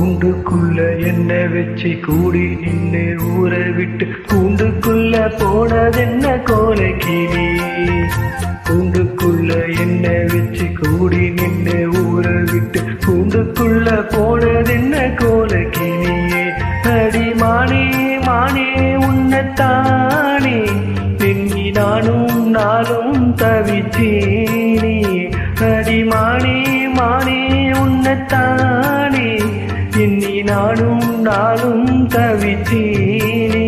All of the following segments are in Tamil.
கூண்டுக்குள்ள என்ன வச்சு கூடி நின்று ஊற விட்டு கூண்டுக்குள்ள போனதென்ன கோலக்கிளி. கூண்டுக்குள்ள என்ன வச்சு கூடி நின்று ஊற விட்டு கூண்டுக்குள்ள போனதென்ன கோலக்கிளியே. அடி மானே மானே உன்னைத்தானே எண்ணி நானும் நாளும் தவிச்சேனே. அடி மானே மானே உன்னைத்தானே எண்ணி நானும் நாளும் தவிச்சேனே.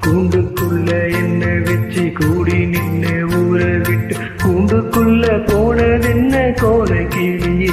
கூண்டுக்குள்ள என்ன வச்சு கூடி நின்று ஊற விட்டு கூண்டுக்குள்ள போனதென்ன கோலக்கிளியே.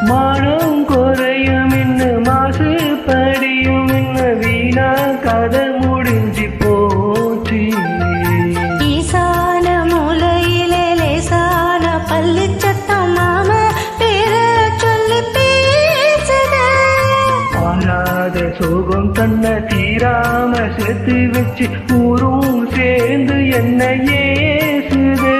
மானம் குறையும் என்ன மாசு படியும் என்ன வீணா கதை முடிஞ்சு போச்சு. ஈசான மூலையிலே லேசான பள்ளி சத்தம் மாம பேர சொல்லி பேசுது. ஆளாத சோகம் தன்னை தீராம சேர்த்து வச்சு ஊரும் சேர்ந்து என்ன ஏசுது.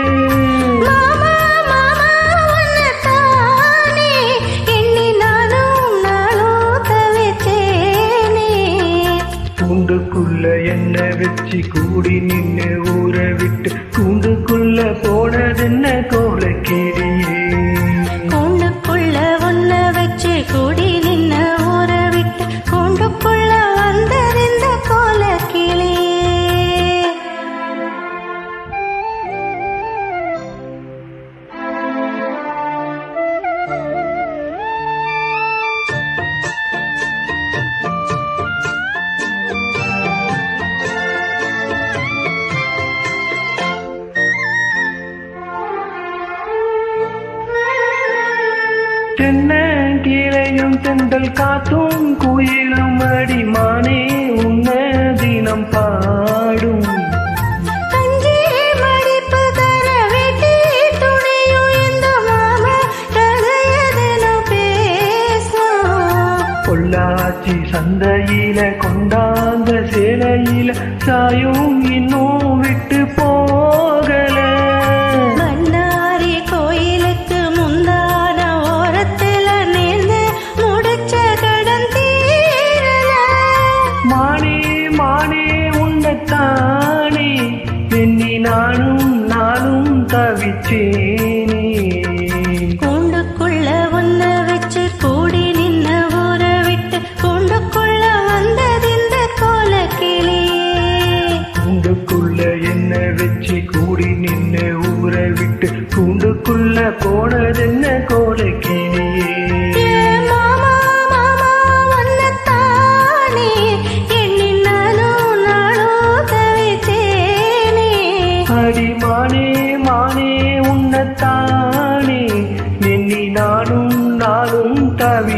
கூண்டுக்குள்ள என்ன வச்சு கூடி நின்று ஊற விட்டு கூண்டுக்குள்ள போனதென்ன கோலக்கிளியே. கூண்டுக்குள்ள ஒன்ன வச்சு கூடி நின்ன ஊற விட்டு கூண்டுக்குள்ள வந்தறிந்த கோலக்கிளியே. தென்னங்கிளையும் தென்றல் காத்தும் குயிலும் அடிமானே உன்ன தினம் பாடும். கஞ்சி மடிப்பு தர வெட்டி துணியும் இந்த மாம கதையதென பேசும். பொள்ளாச்சி சந்தையில கொண்டாந்த சேலையில சாயும் இன்னும் விட்டு போகல. மன்னாரி கோயிலுக்கு முந்தான ஓரத்துல நேர்ந்து முடிச்ச கடன் தீரல. மானே மானே உன்னைத்தானே எண்ணி நானும் நானும் தவிச்சேனே. கூண்டுக்குள்ள ஒன்ன வச்சு கூடி நின்ன ஊற விட்டு கூண்டுக்குள்ள வந்ததிந்த கோலக்கிளியே. கூண்டுக்குள்ள என்ன வச்சு கூடி நின்று ஊற விட்டு கூண்டுக்குள்ள போனதென்ன கோலக்கிளியே. மாமா மாமா ஒன்னத்தானே எண்ணி நானும் நாளும் தவிச்சேனே. அடி மானே மானே உன்னைத்தானே எண்ணி நானும் நாளும் தவி